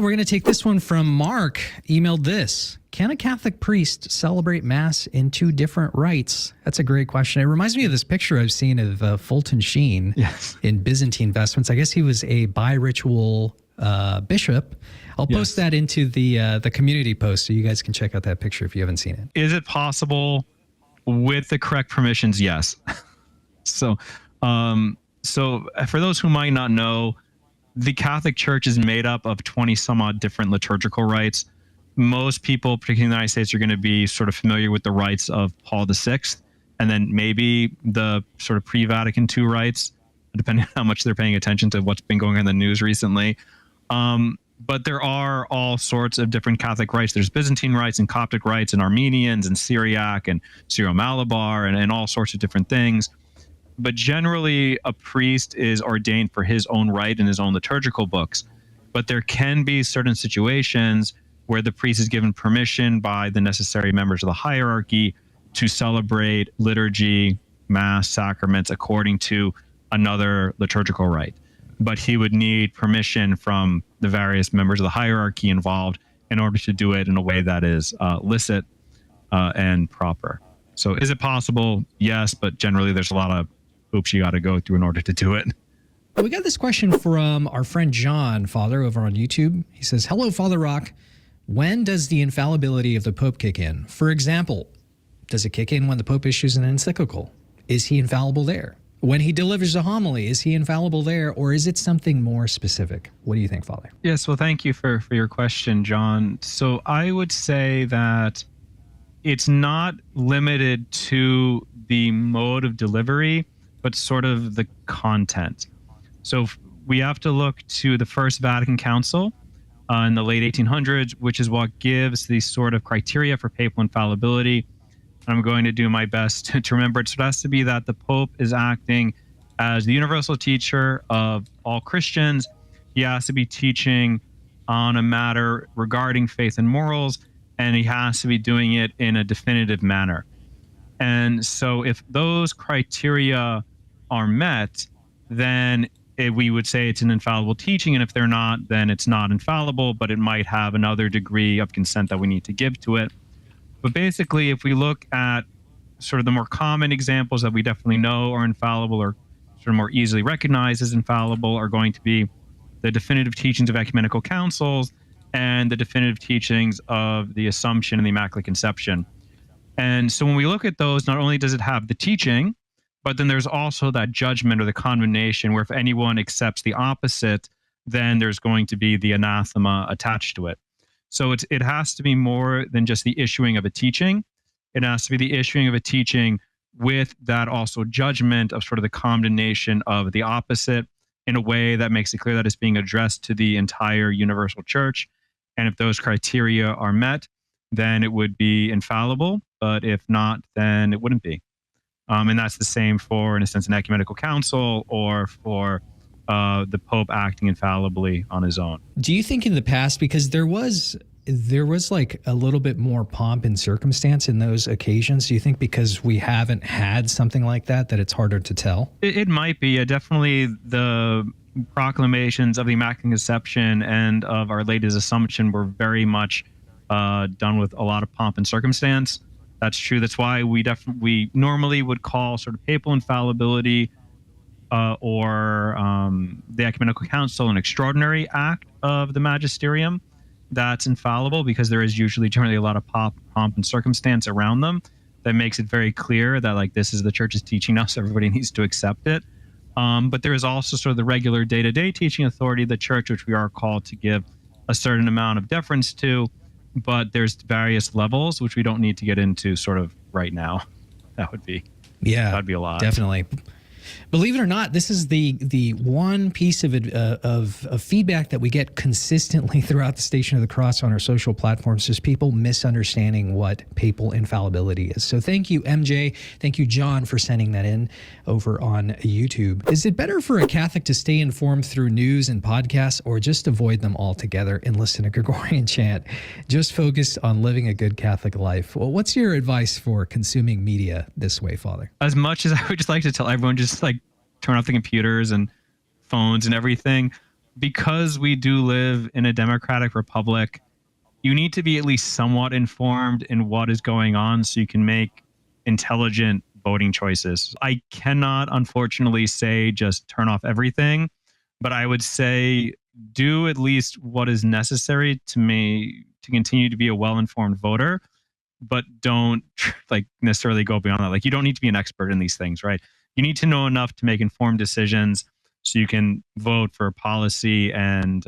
We're going to take this one from Mark. Emailed this. Can a Catholic priest celebrate Mass in two different rites? That's a great question. It reminds me of this picture I've seen of Fulton Sheen in Byzantine vestments. I guess he was a bi-ritual bishop. I'll post that into the community post so you guys can check out that picture if you haven't seen it. Is it possible with the correct permissions? Yes. So for those who might not know, the Catholic Church is made up of 20 some odd different liturgical rites. Most people, particularly in the United States, are going to be sort of familiar with the rites of Paul VI, and then maybe the sort of pre-Vatican II rites, depending on how much they're paying attention to what's been going on in the news recently. But there are all sorts of different Catholic rites. There's Byzantine rites and Coptic rites and Armenians and Syriac and Syro-Malabar and all sorts of different things. But generally, a priest is ordained for his own rite and his own liturgical books. But there can be certain situations where the priest is given permission by the necessary members of the hierarchy to celebrate liturgy, Mass, sacraments according to another liturgical rite. But he would need permission from the various members of the hierarchy involved in order to do it in a way that is licit and proper. So is it possible? Yes, but generally there's a lot of hoops you got to go through in order to do it. We got this question from our friend John, Father, over on YouTube. He says, hello, Father Rock. When does the infallibility of the Pope kick in? For example, does it kick in when the Pope issues an encyclical? Is he infallible there? When he delivers a homily, is he infallible there, or is it something more specific? What do you think, Father? Yes, well, thank you for your question, John. So I would say that it's not limited to the mode of delivery, but sort of the content. So we have to look to the First Vatican Council in the late 1800s, which is what gives the sort of criteria for papal infallibility. I'm going to do my best to remember it. So it has to be that the Pope is acting as the universal teacher of all Christians. He has to be teaching on a matter regarding faith and morals, and he has to be doing it in a definitive manner. And so if those criteria are met, then we would say it's an infallible teaching. And if they're not, then it's not infallible, but it might have another degree of consent that we need to give to it. But basically, if we look at sort of the more common examples that we definitely know are infallible or sort of more easily recognized as infallible are going to be the definitive teachings of ecumenical councils and the definitive teachings of the Assumption and the Immaculate Conception. And so when we look at those, not only does it have the teaching, but then there's also that judgment or the condemnation where if anyone accepts the opposite, then there's going to be the anathema attached to it. So it has to be more than just the issuing of a teaching. It has to be the issuing of a teaching with that also judgment of sort of the condemnation of the opposite in a way that makes it clear that it's being addressed to the entire universal church. And if those criteria are met, then it would be infallible. But if not, then it wouldn't be. And that's the same for, in a sense, an ecumenical council or for the Pope acting infallibly on his own. Do you think in the past, because there was like a little bit more pomp and circumstance in those occasions, do you think because we haven't had something like that it's harder to tell? It might be. Definitely the proclamations of the Immaculate Conception and of Our Lady's Assumption were very much done with a lot of pomp and circumstance. That's true. That's why we normally would call sort of papal infallibility or the Ecumenical Council an extraordinary act of the magisterium that's infallible, because there is usually generally a lot of pomp and circumstance around them that makes it very clear that like this is the church is teaching us, everybody needs to accept it. But there is also sort of the regular day-to-day teaching authority of the church, which we are called to give a certain amount of deference to. But there's various levels, which we don't need to get into sort of right now. That'd be a lot. Definitely. Believe it or not, this is the one piece of feedback that we get consistently throughout the Station of the Cross on our social platforms, just people misunderstanding what papal infallibility is. So thank you, MJ. Thank you, John, for sending that in over on YouTube. Is it better for a Catholic to stay informed through news and podcasts, or just avoid them altogether and listen to Gregorian chant? Just focus on living a good Catholic life. Well, what's your advice for consuming media this way, Father? As much as I would just like to tell everyone, just like turn off the computers and phones and everything, because we do live in a democratic republic, you need to be at least somewhat informed in what is going on so you can make intelligent voting choices. I cannot, unfortunately, say just turn off everything, but I would say do at least what is necessary to continue to be a well-informed voter, but don't like necessarily go beyond that. Like, you don't need to be an expert in these things, right? You need to know enough to make informed decisions so you can vote for policy and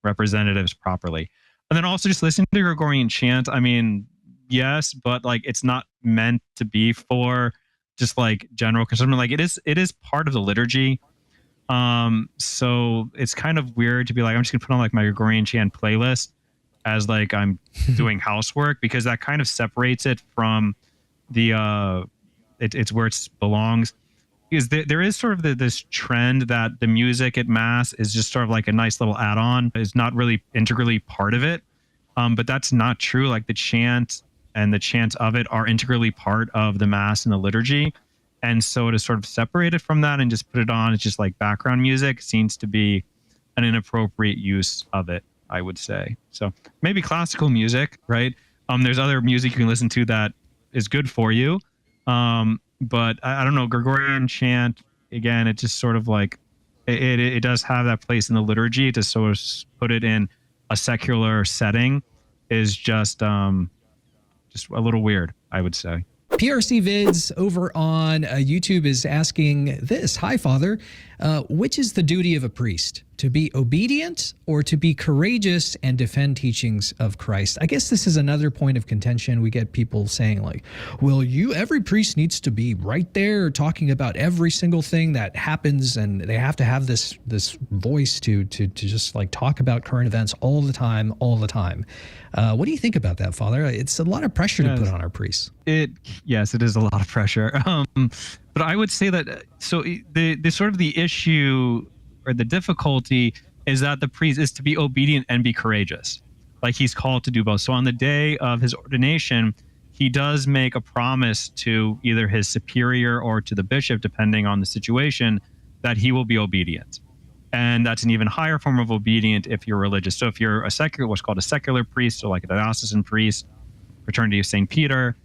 representatives properly. And then also just listening to Gregorian chant. I mean, yes, but like it's not meant to be for just like general consumption. Like it is part of the liturgy. So it's kind of weird to be like, I'm just gonna put on like my Gregorian chant playlist as like I'm doing housework, because that kind of separates it from the it's where it belongs. Because there is sort of this trend that the music at mass is just sort of like a nice little add-on. It's not really integrally part of it. But that's not true. Like the chant and the chants of it are integrally part of the mass and the liturgy. And so to sort of separate it from that and just put it on, it's just like background music, seems to be an inappropriate use of it, I would say. So maybe classical music, right? There's other music you can listen to that is good for you. But I don't know, Gregorian chant, again, it just sort of like, it does have that place in the liturgy. To sort of put it in a secular setting is just a little weird, I would say. PRC Vids over on YouTube is asking this. Hi, Father. Which is the duty of a priest? To be obedient or to be courageous and defend teachings of Christ? I guess this is another point of contention. We get people saying like, well, every priest needs to be right there talking about every single thing that happens, and they have to have this voice to just like talk about current events all the time. What do you think about that, Father? It's a lot of pressure to put on our priests. Yes, it is a lot of pressure. But I would say that, so the sort of the issue or the difficulty is that the priest is to be obedient and be courageous. Like he's called to do both. So on the day of his ordination, he does make a promise to either his superior or to the bishop, depending on the situation, that he will be obedient. And that's an even higher form of obedient if you're religious. So if you're a secular, what's called a secular priest, so like a diocesan priest, Fraternity of St. Peter,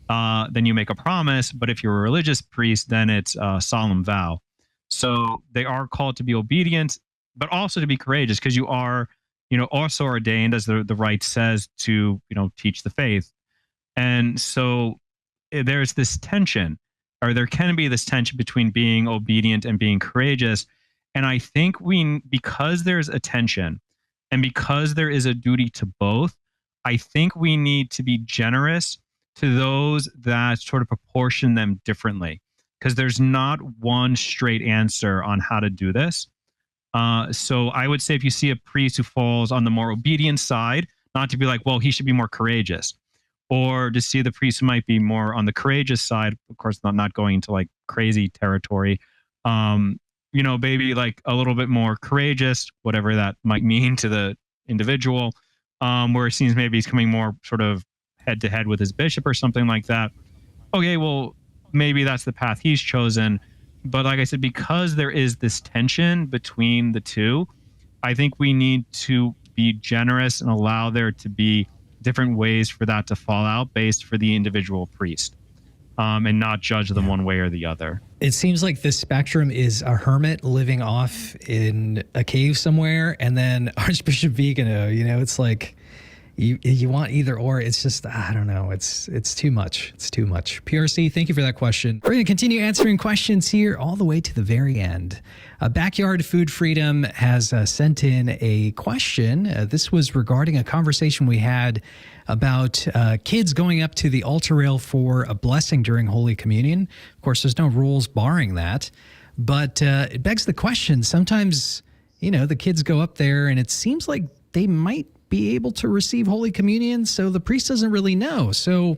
then you make a promise. But if you're a religious priest, then it's a solemn vow. So they are called to be obedient, but also to be courageous, because you are, also ordained, as the rite says, to, teach the faith. And so there's this tension, or there can be this tension between being obedient and being courageous. And I think because there's a tension and because there is a duty to both, I think we need to be generous to those that sort of proportion them differently, because there's not one straight answer on how to do this. So I would say if you see a priest who falls on the more obedient side, not to be like, well, he should be more courageous, or to see the priest who might be more on the courageous side, of course, not going into like crazy territory, maybe like a little bit more courageous, whatever that might mean to the individual, where it seems maybe he's coming more sort of head to head with his bishop or something like that. Okay, well, maybe that's the path he's chosen. But like I said, because there is this tension between the two, I think we need to be generous and allow there to be different ways for that to fall out based for the individual priest, and not judge them one way or the other. It seems like this spectrum is a hermit living off in a cave somewhere, and then Archbishop Vigano, it's like you want either or. It's just, I don't know. It's too much. It's too much. PRC, thank you for that question. We're going to continue answering questions here all the way to the very end. Backyard Food Freedom has sent in a question. This was regarding a conversation we had about kids going up to the altar rail for a blessing during Holy Communion. Of course, there's no rules barring that, but it begs the question. Sometimes, the kids go up there and it seems like they might be able to receive Holy Communion, so the priest doesn't really know. So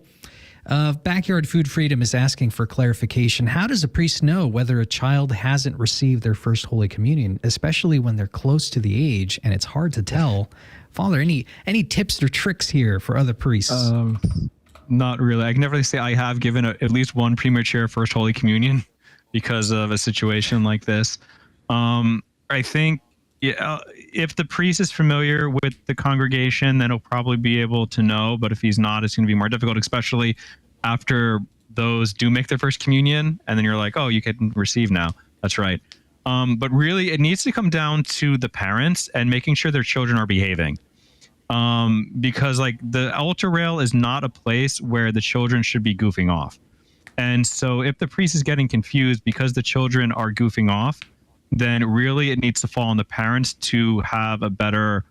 Backyard Food Freedom is asking for clarification. How does a priest know whether a child hasn't received their first Holy Communion, especially when they're close to the age and it's hard to tell? Father, any tips or tricks here for other priests? Not really. I can never say I have given at least one premature first Holy Communion because of a situation like this. I think Yeah, if the priest is familiar with the congregation, then he'll probably be able to know. But if he's not, it's going to be more difficult, especially after those do make their first communion, and then you're like, oh, you can receive now. That's right. But really, it needs to come down to the parents and making sure their children are behaving. Because like the altar rail is not a place where the children should be goofing off. And so if the priest is getting confused because the children are goofing off, then really it needs to fall on the parents to have a better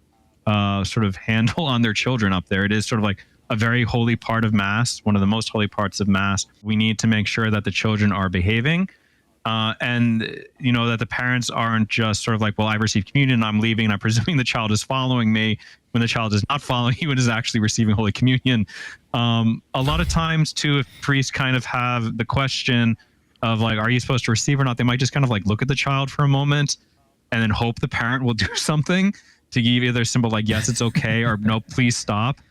sort of handle on their children up there. It is sort of like a very holy part of Mass, one of the most holy parts of Mass. We need to make sure that the children are behaving. And, you know, that the parents aren't just sort of like, well, I received communion, I'm leaving, and I'm presuming the child is following me, when the child is not following you and is actually receiving Holy Communion. A lot of times, too, if priests kind of have the question of like, are you supposed to receive or not, they might just kind of like look at the child for a moment and then hope the parent will do something to give either a symbol like, yes, it's okay, or no, please stop.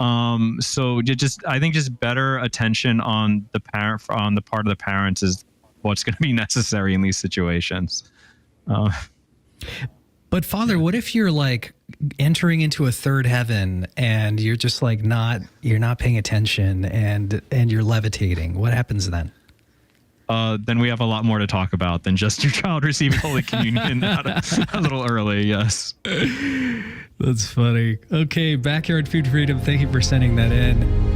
So I think just better attention on the parent, on the part of the parents, is what's going to be necessary in these situations. But Father, what if you're like entering into a third heaven and you're just like you're not paying attention and you're levitating? What happens then? Then we have a lot more to talk about than just your child receiving Holy Communion a little early. Yes. That's funny. Okay. Backyard Food Freedom. Thank you for sending that in.